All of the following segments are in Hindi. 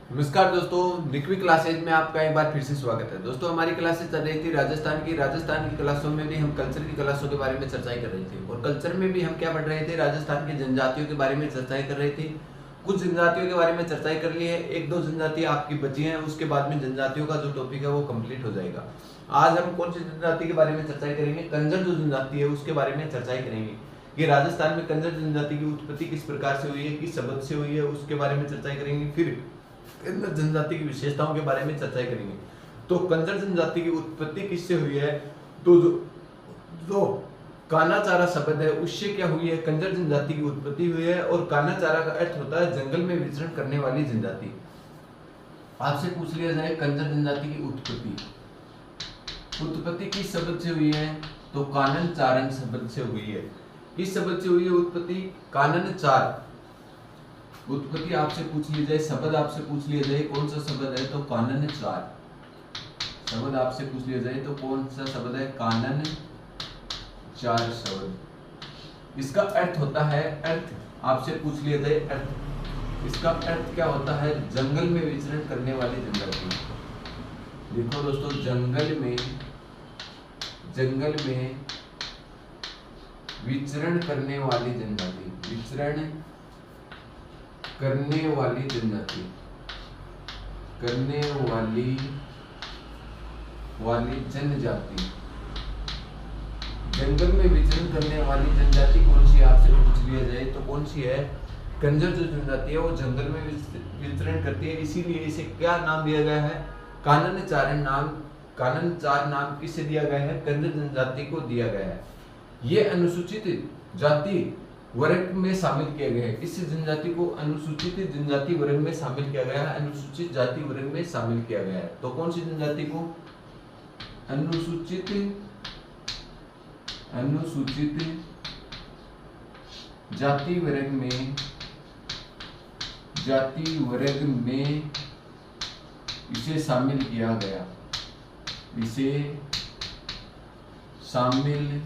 नमस्कार दोस्तों, निकवी क्लासेज में आपका एक बार फिर से स्वागत है। दोस्तों, हमारी क्लासेज चल रही थी राजस्थान की क्लासों में भी हम कल्चर की क्लासों के बारे में चर्चाएं कर रहे थे और कल्चर में भी हम क्या पढ़ रहे थे, राजस्थान की जनजातियों के बारे में चर्चाएं कर रहे थे। कुछ जनजातियों के बारे में चर्चाएं कर ली है, एक दो जनजातियां आपकी बची हैं, उसके बाद में जनजातियों का जो टॉपिक है वो कंप्लीट हो जाएगा। आज हम कौन सी जनजाति के बारे में चर्चाएं करेंगे? कंजर जो जनजाति है उसके बारे में चर्चाएं करेंगे कि राजस्थान में कंजर जनजाति की उत्पत्ति किस प्रकार से हुई है, किस शब्द से हुई है, उसके बारे में चर्चाएं करेंगे। फिर कंजर जनजाति की विशेषताओं के बारे में चर्चा करेंगे। तो कंजर जनजाति की उत्पत्ति किससे हुई है? तो जो कानाचारा शब्द है उससे क्या हुई है? कंजर जनजाति की उत्पत्ति हुई है। और कानाचारा का अर्थ होता है जंगल में विचरण करने वाली जनजाति। आपसे पूछ लिया जाए कंजर जनजाति की उत्पत्ति किस शब्द से हुई है? तो कानन चारण शब्द से हुई है। किस शब्द से हुई है उत्पत्ति? कानन चार। उत्पत्ति आपसे पूछ ली जाए, शब्द आपसे पूछ लिया जाए कौन सा शब्द है? तो कानन चार। शब्द आपसे पूछ लिया जाए तो कौन सा शब्द है? कानन चार शब्द। इसका अर्थ होता है, अर्थ आपसे पूछ लिया जाए अर्थ, इसका अर्थ क्या होता है? जंगल में विचरण करने वाली जनजाति। देखो दोस्तों, जंगल में विचरण करने वाली जनजाति, विचरण करने वाली जनजाति, जनजाति। जंगल में विचरण करने वाली जनजाति कौन सी आपसे पूछ लिया जाए तो कौन सी है? कंजर जो जनजाति है वो जंगल में विचरण करती है, इसीलिए इसे क्या नाम दिया गया है? कानन चार नाम किससे दिया गया है? कंजर जनजाति को दिया गया है। ये अनुसूचित जाति वर्ग में शामिल किया गया है। इस जनजाति को अनुसूचित जनजाति वर्ग में शामिल किया गया है, अनुसूचित जाति वर्ग में शामिल किया गया है। तो कौन सी जनजाति को? अनुसूचित जाति वर्ग में इसे शामिल किया गया, इसे शामिल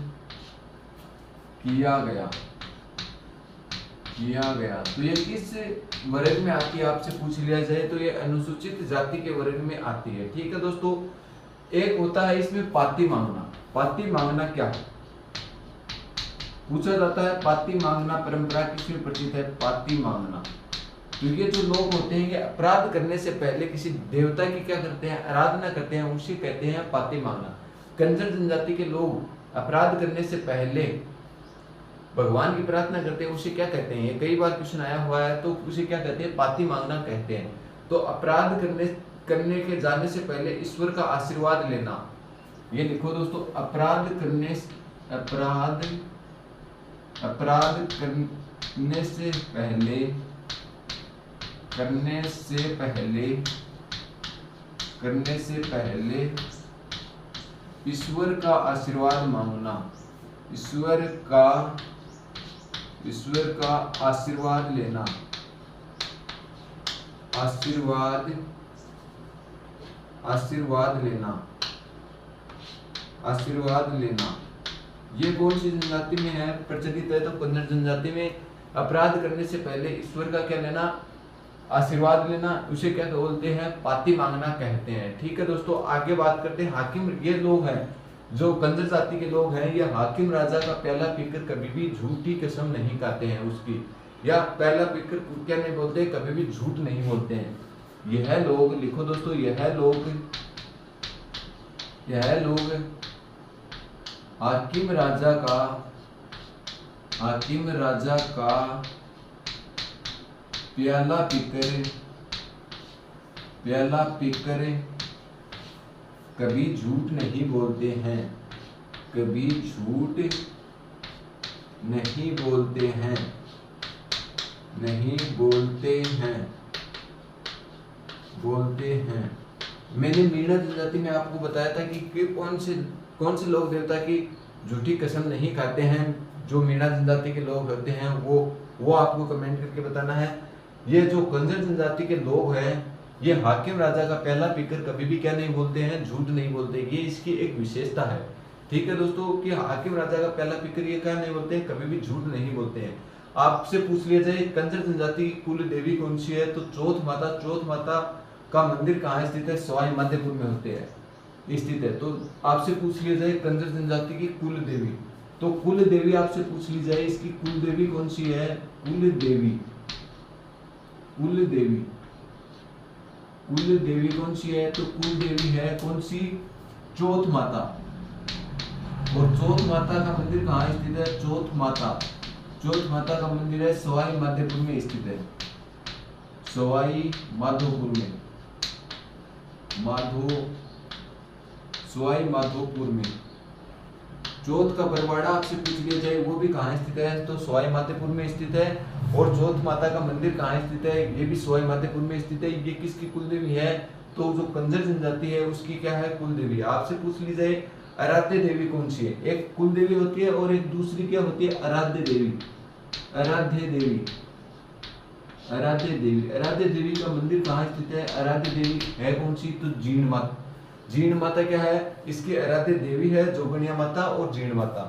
किया गया। तो ये किस वर्ग में आती है आपसे पूछ लिया जाए तो ये अनुसूचित जाति के वर्ग में आती है। ठीक है दोस्तों, एक होता है इसमें पाती मांगना। पाती मांगना क्या है पूछा जाता है? पाती मांगना परंपरा किसमें प्रचलित है? पाती मांगना। तो ये जो लोग होते हैं ये अपराध करने से पहले किसी देवता की क्या करते हैं? आराधना करते हैं, उसे कहते हैं पाती मांगना। कंजर जनजाति के लोग अपराध करने से पहले भगवान की प्रार्थना करते हैं, उसे क्या कहते हैं? ये कई बार क्वेश्चन आया हुआ है, तो उसे क्या कहते हैं? पाती मांगना कहते हैं। तो अपराध करने के जाने से पहले ईश्वर का आशीर्वाद लेना। ये लिखो दोस्तों, अपराध करने से पहले ईश्वर का आशीर्वाद मांगना। ईश्वर का आशीर्वाद लेना। आशीर्वाद लेना। ये कौन सी जनजाति में है प्रचलित है? तो कंजर जनजाति में अपराध करने से पहले ईश्वर का क्या लेना? आशीर्वाद लेना। उसे क्या बोलते हैं? पाती मांगना कहते हैं। ठीक है दोस्तों, आगे बात करते हैं हाकिम। ये लोग हैं जो कंजर जाति के लोग हैं, ये हाकिम राजा का प्याला पीकर कभी भी झूठी कसम नहीं खाते हैं उसकी, या प्याला पीकर क्या नहीं बोलते? कभी भी झूठ नहीं बोलते हैं। यह लोग, लिखो दोस्तों, यह लोग हाकिम राजा का प्याला पीकर कभी झूठ नहीं बोलते हैं, कभी झूठ नहीं बोलते हैं। मैंने मीणा जनजाति में आपको बताया था कि कौन से लोग देवता की झूठी कसम नहीं खाते हैं। जो मीणा जनजाति के लोग होते हैं वो आपको कमेंट करके बताना है। ये जो कंजर जनजाति के लोग हैं ये हाकिम राजा का प्याला पीकर कभी भी क्या नहीं बोलते हैं? झूठ नहीं बोलते। ये इसकी एक विशेषता है। ठीक है दोस्तों, कि हाकिम राजा का प्याला पीकर ये क्या नहीं बोलते हैं? कभी भी झूठ नहीं बोलते हैं। आपसे पूछ लिया जाए कंजर जनजाति की कुल देवी कौन सी है, तो चौथ माता का मंदिर कहाँ स्थित है, सवाई माधोपुर में होते हैं स्थित है। तो आपसे पूछ लिया जाए कंजर जनजाति की कुल देवी, तो कुल देवी आपसे पूछ ली जाए, इसकी कुल देवी कौन सी है, कुल देवी कौन सी है, तो कुल देवी है कौन सी, चौथ माता। और चौथ माता का मंदिर कहाँ स्थित है, चौथ माता का मंदिर है सवाई माधोपुर में स्थित है, सवाई माधोपुर में। चौथ का बरवाड़ा आपसे पूछ लिया जाए वो भी कहाँ स्थित है, तो सवाई माधोपुर में स्थित है। और चौथ माता का मंदिर कहाँ स्थित है, ये भी सवाई माधोपुर में स्थित है। ये किसकी कुल देवी है, तो जो कंजर जनजाति है उसकी क्या है, कुल देवी। आपसे पूछ ली जाए आराध्य देवी कौन सी है, एक कुल देवी होती है और एक दूसरी क्या होती है, आराध्य देवी का मंदिर कहाँ स्थित है, आराध्य देवी है कौन सी, तो जीण माता क्या है, इसकी आराध्य देवी है जोगणिया माता और जीण माता।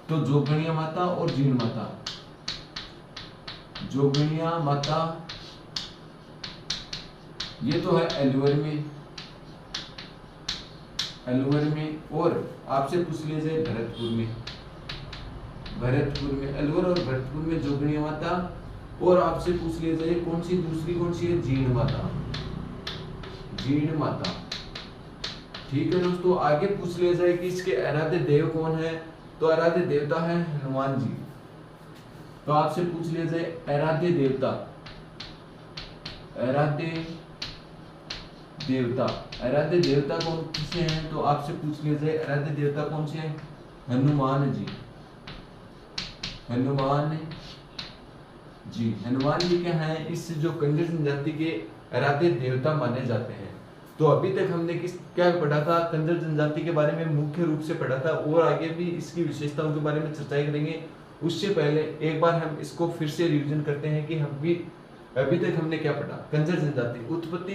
तो जोगणिया माता ये तो है अलवर में। और आपसे पूछ लिया जाए भरतपुर में अलवर और भरतपुर में जोगणिया माता। और आपसे पूछ लिया जाए दूसरी कौन सी है, जीण माता। ठीक है दोस्तों, आगे पूछ लिया जाए कि इसके आराध्य देव कौन है, तो आराध्य देवता है हनुमान जी। तो आपसे पूछ लिया जाए आराध्य देवता कौन से हैं, तो आपसे पूछ लिया जाए आराध्य देवता कौन से हैं, हनुमान जी क्या है, इस जो कंजर जनजाति के आराध्य देवता माने जाते हैं। तो अभी तक हमने क्या पढ़ा था, कंजर जनजाति के बारे में मुख्य रूप से पढ़ा था, और आगे भी इसकी विशेषताओं के बारे में चर्चा करेंगे। उससे पहले एक बार हम इसको फिर से रिवीजन करते हैं कि अभी तक हमने क्या पढ़ा। कंजर जनजाति उत्पत्ति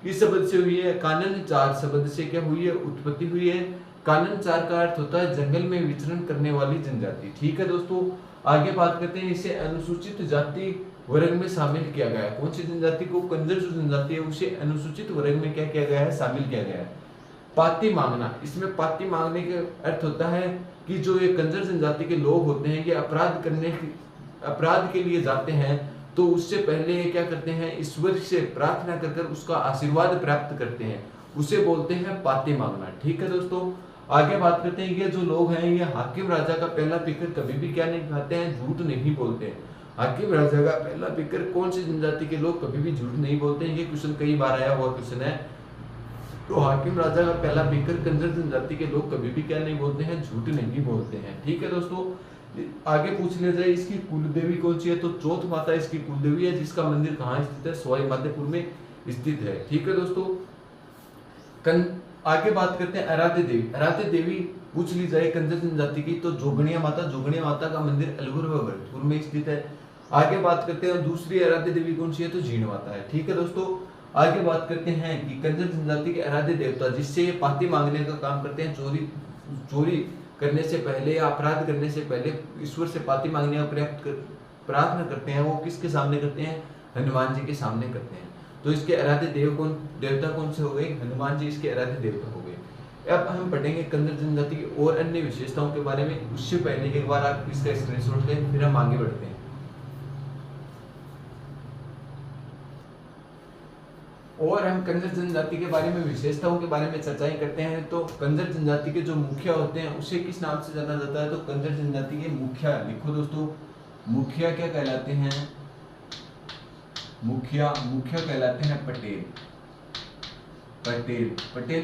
किस शब्द से हुई है, कानन चार शब्द से क्या हुई है, उत्पत्ति हुई है। कानन चार का अर्थ होता है जंगल में विचरण करने वाली जनजाति। ठीक है दोस्तों, आगे बात करते हैं, इसे अनुसूचित जाति वर्ग में शामिल किया गया है। कौन सी जनजाति को, कंजर जो जनजाति है उसे अनुसूचित वर्ग में क्या किया गया है, शामिल किया गया है। पाती मांगना, इसमें पाती मांगने का अर्थ होता है कि जो ये कंजर जनजाति के लोग होते हैं ये अपराध के लिए जाते हैं, तो उससे पहले ये क्या करते हैं, ईश्वर से प्रार्थना कर उसका आशीर्वाद प्राप्त करते हैं, उसे बोलते हैं पाती मांगना। ठीक है दोस्तों, आगे बात करते हैं, ये जो लोग हैं ये हाकिम राजा का पहला पीकर कभी भी क्या नहीं खाते हैं, झूठ नहीं बोलते हैं। हाकिम राजा का पहला पीकर कौन सी जनजाति के लोग कभी भी झूठ नहीं बोलते हैं, ये क्वेश्चन कई बार आया हुआ क्वेश्चन है। तो हाकिम राजा का पहला पीकर कंजर जनजाति के लोग कभी भी क्या नहीं बोलते हैं, झूठ नहीं बोलते हैं। ठीक है दोस्तों, आगे पूछ लिया जाए इसकी कुल देवी कौन सी है, तो चौथ माता इसकी कुल देवी है, जिसका मंदिर कहाँ स्थित है, सवाई माधोपुर में स्थित है। ठीक है दोस्तों, आगे बात करते हैं आराध्य देवी पूछ ली जाए कंजर जनजाति की, तो जोगणिया माता का मंदिर अलवर व भरतपुर में स्थित है। आगे बात करते हैं दूसरी आराध्य देवी कौन सी है, तो जीण माता है। ठीक है दोस्तों, आगे बात करते हैं कि कंजर जनजाति के आराध्य देवता जिससे ये पाती मांगने का काम करते हैं, चोरी करने से पहले या अपराध करने से पहले ईश्वर से पाती मांगने का प्रार्थना करते हैं, वो किसके सामने करते हैं, हनुमान जी के सामने करते हैं। तो इसके आराध्य देवता कौन से हो गए, हनुमान जी इसके आराध्य देवता हो गए। अब हम पढ़ेंगे कंजर जनजाति की और अन्य विशेषताओं के बारे में। उससे पहले एक बार आप इसका स्क्रीनशॉट लें, फिर हम आगे बढ़ते हैं। और हम कंजर जनजाति के बारे में विशेषताओं के बारे में चर्चाएं करते हैं। तो कंजर जनजाति के जो मुखिया होते हैं उसे किस नाम से जाना जाता है, तो कंजर जनजाति के मुखिया, लिखो दोस्तों, मुखिया क्या कहलाते हैं, मुखिया कहलाते हैं पटेल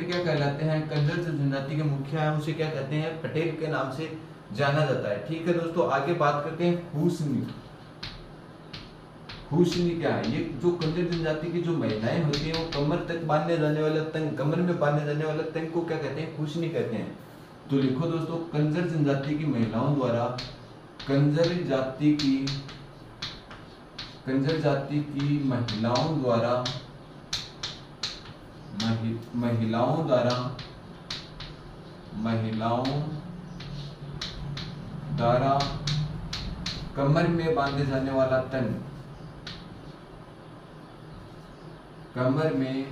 क्या कहलाते हैं, कंजर जनजाति के मुखिया है उसे क्या कहते हैं, पटेल के नाम से जाना जाता है। ठीक है दोस्तों, आगे बात करते हैं हुस्नी क्या है, ये जो कंजर जनजाति की जो महिलाएं होती हैं वो कमर तक बांधने जाने वाला तंग, कमर में बांधने जाने वाला तंग को क्या कहते हैं, हुस्नी कहते हैं। तो लिखो दोस्तों, कंजर जनजाति की महिलाओं द्वारा कंजर जाति की महिलाओं द्वारा कमर में बांधे जाने वाला तंग, कमर में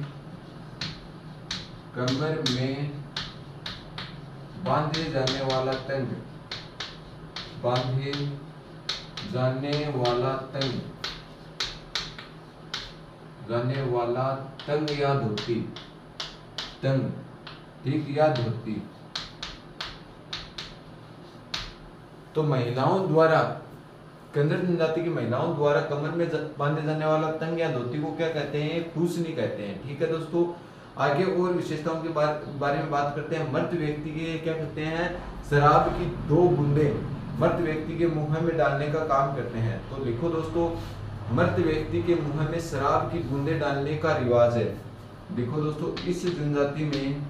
बांधे जाने वाला तंग, बांधे जाने वाला तंग या धोती, तंग, ठीक, या धोती। तो महिलाओं द्वारा, कंजर जनजाति की महिलाओं द्वारा कमर में बांधे जाने वाला तंग या धोती को क्या कहते हैं? खुसनी कहते हैं। ठीक है दोस्तों, आगे और विशेषताओं के बारे में बात करते हैं। मर्द व्यक्ति के क्या करते हैं? शराब की 2 बूंदे मर्द व्यक्ति के मुंह में डालने का काम करते हैं। तो लिखो दोस्तों, मर्द व्यक्ति के मुंह में शराब की बूंदे डालने का रिवाज है। देखो दोस्तों, इस जाति में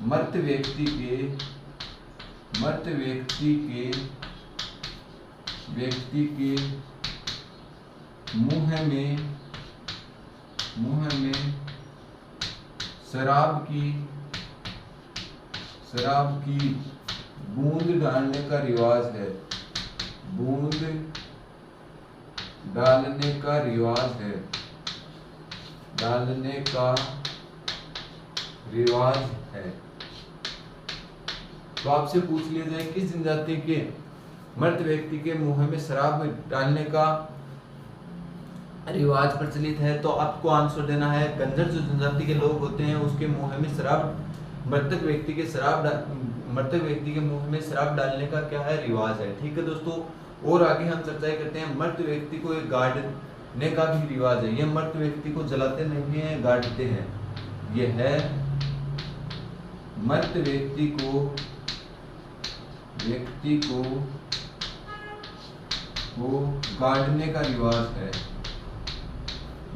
मर्द व्यक्ति के मुंह में शराब की बूंद डालने का रिवाज है, बूंद डालने का रिवाज है। तो आपसे पूछ लिया जाए किस जनजाति के मर्द व्यक्ति के मुंह में शराब डालने का रिवाज प्रचलित है, तो आपको आंसर देना है कंजर जो जनजाति के लोग होते हैं उसके मुंह में शराब, मृतक व्यक्ति के मुंह में शराब डालने का क्या है? रिवाज है। ठीक है दोस्तों, और आगे हम चर्चा करते हैं। मर्द व्यक्ति को एक गाड़ने का भी रिवाज है। ये मर्द व्यक्ति को जलाते नहीं है, गाड़ते हैं। यह है मर्द व्यक्ति को गाड़ने का रिवाज है,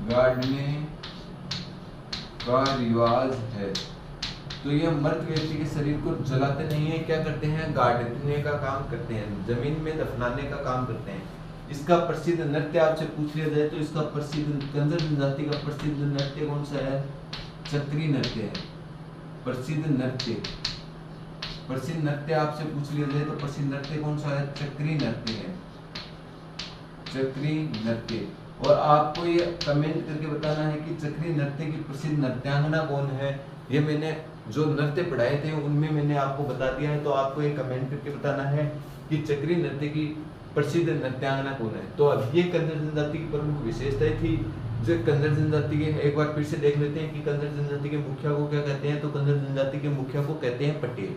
गाड़ने का रिवाज है। तो ये मर्द व्यक्ति के शरीर को जलाते नहीं है, क्या करते हैं? गाड़ने का काम करते हैं, जमीन में दफनाने का काम करते हैं। इसका प्रसिद्ध नृत्य आपसे पूछ लिया जाए तो इसका प्रसिद्ध, कंजर जनजाति का प्रसिद्ध नृत्य कौन सा है? चक्री नृत्य है। प्रसिद्ध नृत्य आपसे पूछ लिया जाए तो प्रसिद्ध नृत्य कौन सा है? चक्री नृत्य है, चक्री नृत्य। और आपको ये कमेंट करके बताना है कि चक्री नृत्य की प्रसिद्ध नृत्यांगना कौन है। ये मैंने जो नृत्य पढ़ाए थे उनमें मैंने आपको बता दिया है, तो आपको ये कमेंट करके बताना है कि चक्री नृत्य की प्रसिद्ध नृत्यांगना कौन है। तो अब ये कंजर जनजाति की प्रमुख विशेषताएं थी जो कंजर जनजाति के, एक बार फिर से देख लेते हैं कि कंजर जनजाति के मुखिया को क्या कहते हैं। तो कंजर जनजाति के मुखिया को कहते हैं पटेल।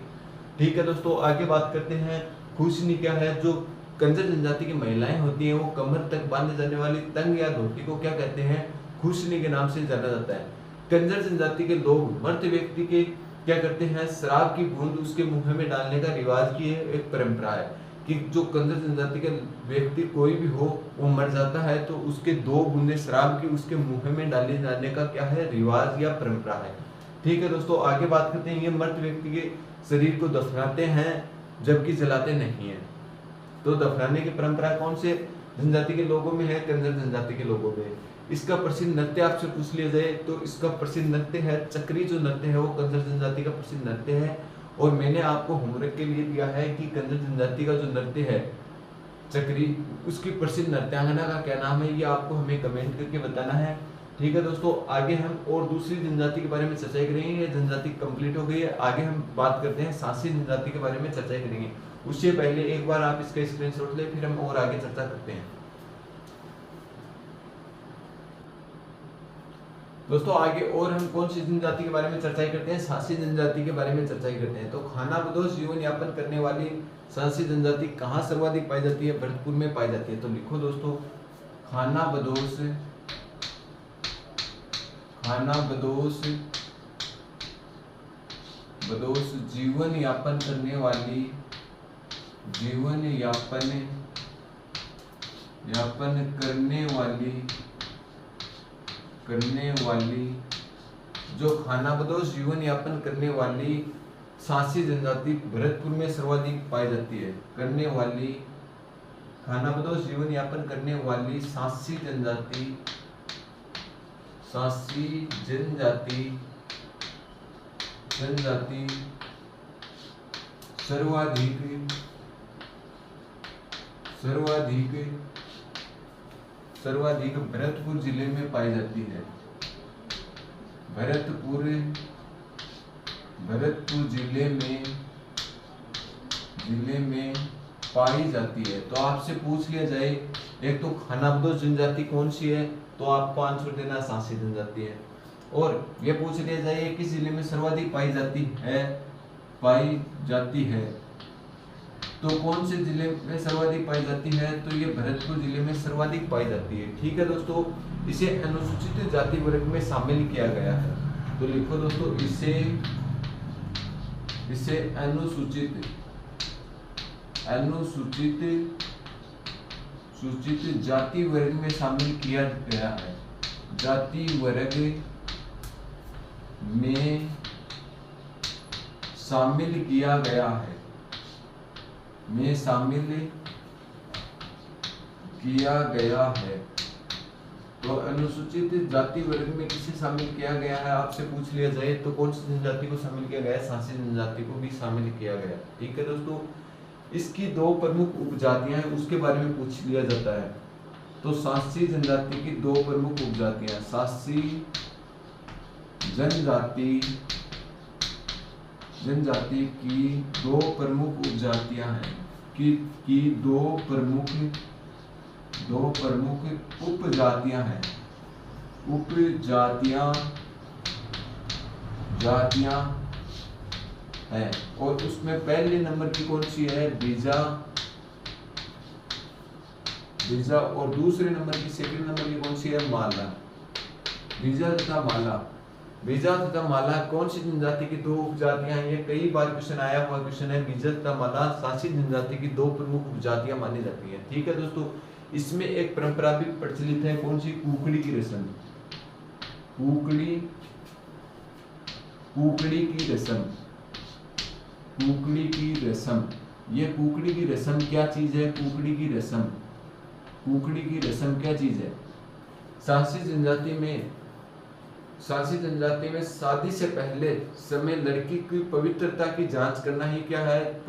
ठीक है दोस्तों, आगे बात करते हैं खुशनी क्या है। जो कंजर जनजाति की महिलाएं होती हैं वो कमर तक बांधे जाने वाली तंग या धोती को क्या कहते हैं? खुशनी के नाम से जाना जाता है। कंजर जनजाति के लोग मर्द व्यक्ति के क्या करते हैं? शराब की बूंद उसके मुंह में डालने का रिवाज की एक परंपरा है कि जो कंजर जनजाति के व्यक्ति कोई भी हो वो मर जाता है तो उसके 2 बूंदे शराब की उसके मुंह में डाले जाने का क्या है? रिवाज या परंपरा है। ठीक है दोस्तों, आगे बात करते हैं। ये मर्द व्यक्ति के शरीर को दफनाते हैं जबकि जलाते नहीं है। तो दफनाने की परंपरा कौन से जनजाति के लोगों में है? कंजर जनजाति के लोगों में। इसका प्रसिद्ध नृत्य आपसे पूछ लिया जाए तो इसका प्रसिद्ध नृत्य है चक्री। जो नृत्य है वो कंजर जनजाति का प्रसिद्ध नृत्य है। और मैंने आपको होमवर्क के लिए दिया है कि कंजर जनजाति का जो नृत्य है चक्री, उसकी प्रसिद्ध नृत्यांगना का क्या नाम है, ये आपको हमें कमेंट करके बताना है। ठीक है दोस्तों, आगे हम और दूसरी जनजाति के बारे में चर्चा करेंगे। ये जनजाति कंप्लीट हो गई है। आगे हम बात करते हैं सांसी जनजाति के बारे में चर्चा करेंगे। उससे पहले एक बार आप इसका स्क्रीनशॉट ले, फिर हम और आगे चर्चा करते हैं। दोस्तों आगे और हम कौन सी जनजाति के बारे में चर्चा करते हैं? सांसी जनजाति के बारे में चर्चा करते हैं। तो खानाबदोश जीवन यापन करने वाली सांसी जनजाति कहाँ सर्वाधिक पाई जाती है? भरतपुर में पाई जाती है। तो लिखो दोस्तों, खानाबदोश जीवन यापन करने वाली जो खानाबदोश जीवन यापन करने वाली सांसी जनजाति भरतपुर में सर्वाधिक पाई जाती है। खानाबदोश जीवन यापन करने वाली सांसी जनजाति सर्वाधिक भरतपुर जिले में पाई जाती है। भरतपुर जिले में पाई जाती है। तो आपसे पूछ लिया जाए एक तो खानाबदोश जनजाति कौन सी है, तो आपको आंसर देना सांसी जनजाति है। और ये पूछ लिया जाए किस जिले में सर्वाधिक पाई जाती है, तो कौन से जिले में सर्वाधिक पाई जाती है, तो ये भरतपुर जिले में सर्वाधिक पाई जाती है। ठीक है दोस्तों, इसे अनुसूचित जाति वर्ग में शामिल किया गया है। तो लिखो दोस्तों, इसे अनुसूचित जाति वर्ग में शामिल किया गया है। जाति वर्ग में शामिल किया गया है। तो अनुसूचित जाति वर्ग में किसे शामिल किया गया है आपसे पूछ लिया जाए तो कौन सी जनजाति को शामिल किया गया है, सांसी जनजाति को भी शामिल किया गया। ठीक है दोस्तों, इसकी दो प्रमुख उपजातियां हैं उसके बारे में पूछ लिया जाता है। तो सांसी जनजाति की दो प्रमुख उपजातियां, सांसी जनजाति की दो प्रमुख उपजातियां हैं की दो प्रमुख उपजातियां हैं। हैं और उसमें पहले नंबर की कौन सी है, बीजा, और दूसरे नंबर की सेकंड नंबर की कौन सी है, माला। बीजा तथा माला कौन सी जनजाति की दो उपजातियां हैं, ये कई बार क्वेश्चन आया हुआ क्वेश्चन है। बीजा तथा माला सांसी जनजाति की दो प्रमुख उपजातियां मानी जाती हैं। ठीक है दोस्तों, इसमें एक परंपरा भी प्रचलित है, कौन सी, कुकड़ी की रस्म। कुकड़ी ये कुकड़ी की रस्म क्या चीज है, कुकड़ी की रस्म क्या चीज है। सांसी जनजाति में शादी से पहले समय लड़की की पवित्रता की जांच करना ही क्या है,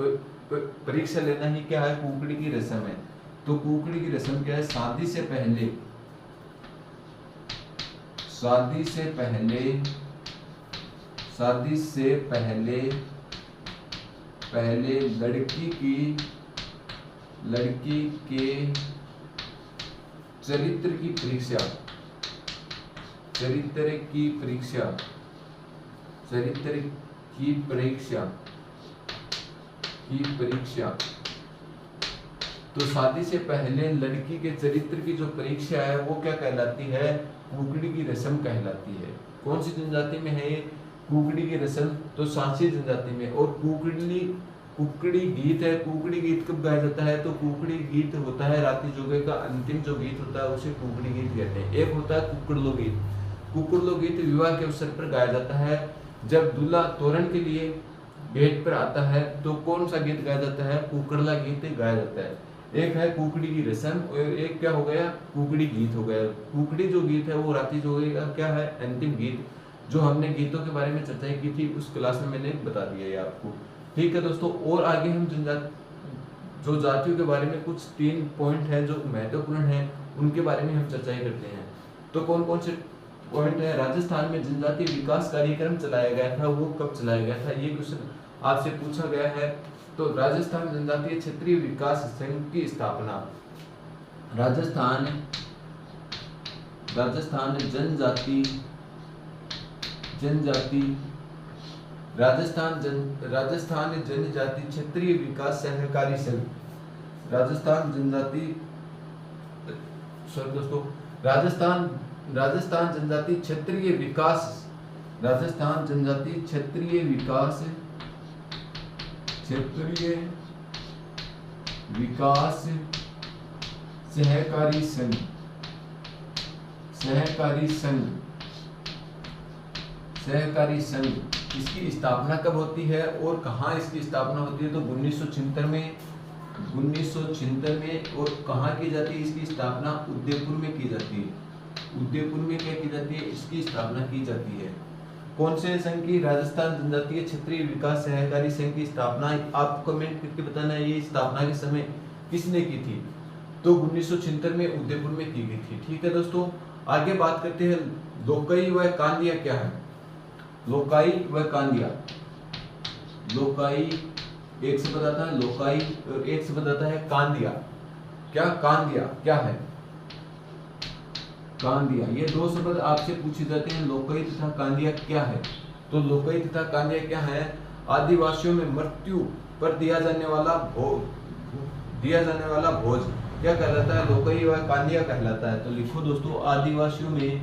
परीक्षा लेना ही क्या है, कुकड़ी की रस्म है। तो कुकड़ी की रस्म क्या है, शादी से पहले लड़की के चरित्र की परीक्षा। तो शादी से पहले लड़की के चरित्र की जो परीक्षा है वो क्या कहलाती है, कुकड़ी की रस्म कहलाती है। कौन सी जनजाति में है ये कुकड़ी की रस्म, तो सांसी जनजाति में। और कुकड़ी गीत है, कुकड़ी गीत कब गाया जाता है, तो कुकड़ी गीत होता है रात्रि जोगे का अंतिम जो गीत होता है उसे कुकड़ी गीत कहते हैं। एक होता है कुकड़लो गीत। कुकड़लो गीत विवाह के अवसर पर गाया जाता है। जब दूल्हा तोरण के लिए गेट पर आता है तो कौन सा गीत गाया जाता है, कुकड़ला गीत गाया जाता है। एक है कुकड़ी की रस्म और एक क्या हो गया, कुकड़ी गीत हो गया। कुकड़ी जो गीत है वो रात्रि जोगे का क्या है, अंतिम गीत। जो हमने गीतों के बारे में चर्चा की थी उस क्लास में मैंने बता दिया है आपको। ठीक है दोस्तों, और आगे हम जो जातियों के बारे में कुछ 3 पॉइंट हैं जो महत्वपूर्ण हैं उनके बारे में हम चर्चा करते हैं। तो कौन कौन से पॉइंट है, राजस्थान में जनजातीय विकास कार्यक्रम चलाया गया था, वो कब चलाया गया था, ये क्वेश्चन आपसे पूछा गया है। तो राजस्थान जनजातीय क्षेत्रीय विकास संघ की स्थापना, राजस्थान जनजाति क्षेत्रीय विकास सहकारी संघ, राजस्थान जनजाति क्षेत्रीय विकास सहकारी संघ इसकी स्थापना कब होती है और कहाँ इसकी स्थापना होती है, तो 1976 में। और कहाँ की जाती है इसकी स्थापना, उदयपुर में की जाती है। उदयपुर में क्या की जाती है, इसकी स्थापना की जाती है। कौन से संघ की? राजस्थान जनजातीय क्षेत्रीय विकास सहकारी संघ की स्थापना आपको कमेंट करके बताना है ये स्थापना के समय किसने की थी? तो 1976 में उदयपुर में की गई थी। ठीक है दोस्तों, आगे बात करते हैं लोकई व कांदिया क्या है? लोकाई व कांदिया, लोकाई एक शब्द आता है लोकाई और एक शब्द आता है कांदिया। क्या कांदिया क्या है? कांदिया, ये दो शब्द आपसे पूछे जाते हैं, लोकई तथा कांदिया क्या है? तो लोकई तथा कांदिया क्या है? आदिवासियों में मृत्यु पर दिया जाने वाला भोज क्या कहलाता है? लोकई व कांदिया कहलाता है। तो लिखो दोस्तों, आदिवासियों में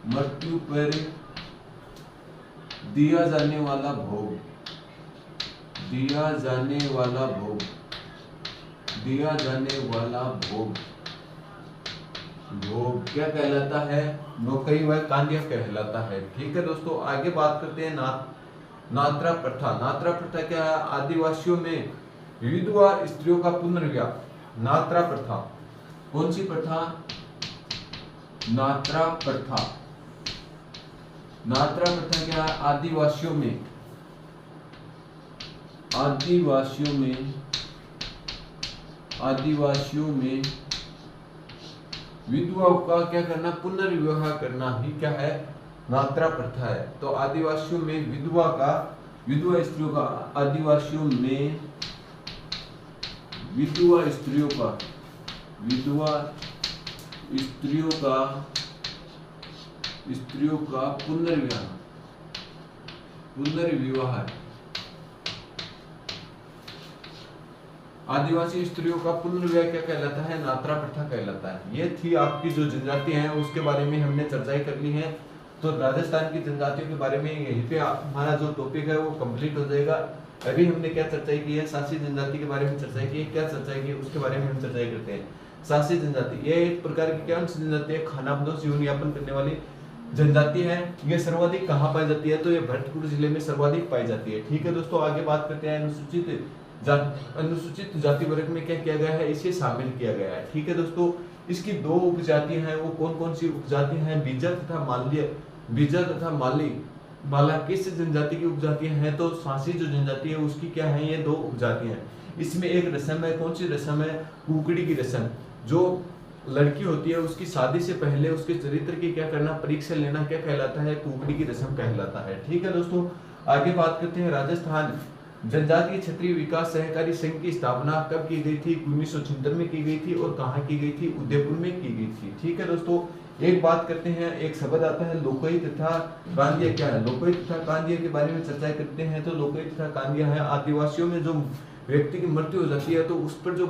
मृत्यु पर दिया जाने वाला भोग क्या कहलाता है? लोकई व कांदिया कहलाता है। ठीक है दोस्तों, आगे बात करते हैं नात्रा प्रथा। नात्रा प्रथा क्या है? आदिवासियों में विधवा स्त्रियों का पुनर्विवाह। नात्रा प्रथा कौन सी प्रथा? नात्रा प्रथा। नात्रा प्रथा क्या है? आदिवासियों में विधवाओं का क्या करना? पुनर्विवाह करना ही क्या है? नात्रा प्रथा है। तो आदिवासियों में विधवा स्त्रियों का पुनर्विवाह आदिवासी स्त्रियों का पुनर्विवाह क्या कहलाता है? नात्रा प्रथा कहलाता है। ये थी आपकी जो जनजाति हैं उसके बारे में हमने चर्चाएं कर ली है। तो राजस्थान की जनजातियों के बारे में यहीं पे हमारा जो टॉपिक है वो कंप्लीट हो जाएगा। अभी हमने क्या चर्चाएं की है? शासी जनजाति के बारे में चर्चाएं की है। क्या चर्चाएं की उसके बारे में हम चर्चाएं करते हैं। शासी जनजाति ये एक प्रकार की क्या जनजाति है? खानाबदोश जीवन यापन करने वाली जनजाति है। ये सर्वाधिक कहाँ पाई जाती है? तो ये भरतपुर जिले में सर्वाधिक पाई जाती है। ठीक है दोस्तों, आगे बात करते हैं अनुसूचित जाति वर्ग में क्या किया गया है? इसे शामिल किया गया है। ठीक है दोस्तों, इसकी दो उपजातियां हैं। वो कौन कौन सी उपजातियां हैं? बीजा तथा माला किस जनजाति की उपजातियां हैं? तो शासी जो जनजाति है उसकी क्या है? ये दो उपजातियां हैं। इसमें एक रस्म है, कौन सी रस्म है? कुकड़ी की रस्म। जो लड़की होती है उसकी शादी से पहले उसके चरित्र की क्या करना? परीक्षा लेना क्या कहलाता है? कुकड़ी की रस्म कहलाता है। ठीक है दोस्तों, आगे बात करते हैं राजस्थान जनजातीय क्षेत्रीय विकास सहकारी संघ की स्थापना कब की गई थी? 1976 में की गई थी। और कहाँ की गई थी? उदयपुर में की गई थी। ठीक है दोस्तों, एक बात करते हैं, एक शब्द आता है लोकई तथा कांदिया क्या है? लोकई तथा कांदिया के बारे में चर्चा करते हैं। तो लोकई तथा कांदिया है आदिवासियों में जो व्यक्ति की मृत्यु हो जाती है तो उस पर जो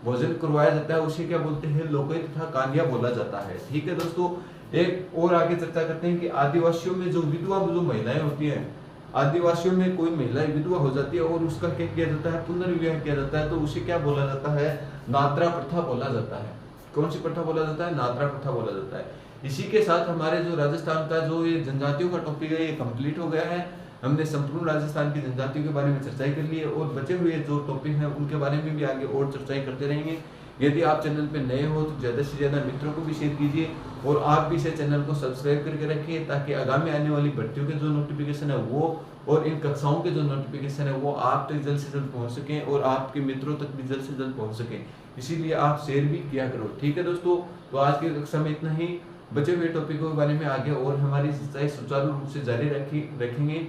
भोजन करवाया जाता है उसे क्या बोलते हैं? लोकई तथा कांदिया बोला जाता है। ठीक है दोस्तों, एक और आगे चर्चा करते हैं कि आदिवासियों में जो विधवा जो महिलाएं होती हैं, आदिवासियों में कोई महिला विधवा हो जाती है और उसका क्या किया जाता है? पुनर्विवाह किया जाता है। तो उसे क्या बोला जाता है? नात्रा प्रथा बोला जाता है। कौन सी प्रथा बोला जाता है? नात्रा प्रथा बोला जाता है। इसी के साथ हमारे जो राजस्थान का जो ये जनजातियों का टॉपिक है ये कंप्लीट हो गया है। हमने संपूर्ण राजस्थान की जनजातियों के बारे में चर्चाएं कर ली है और बचे हुए जो टॉपिक हैं उनके बारे में भी आगे और चर्चाएं करते रहेंगे। यदि आप चैनल पे नए हो तो ज़्यादा से ज़्यादा मित्रों को भी शेयर कीजिए और आप भी इसे चैनल को सब्सक्राइब करके रखिए ताकि आगामी आने वाली भर्तियों के जो नोटिफिकेशन है वो और इन कक्षाओं के जो नोटिफिकेशन है वो आप तक जल्द से जल्द पहुंच सकें और आपके मित्रों तक भी जल्द से जल्द पहुंच सकें। इसीलिए आप शेयर भी किया करो। ठीक है दोस्तों, तो आज की कक्षा में इतना ही। बचे हुए टॉपिकों के बारे में आगे और हमारी चर्चाएं सुचारू रूप से जारी रखेंगे।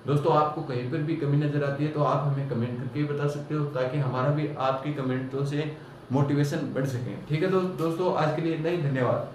दोस्तों, आपको कहीं पर भी कमी नजर आती है तो आप हमें कमेंट करके बता सकते हो ताकि हमारा भी आपके कमेंटों से मोटिवेशन बढ़ सके। ठीक है दोस्तों, आज के लिए इतना ही। धन्यवाद।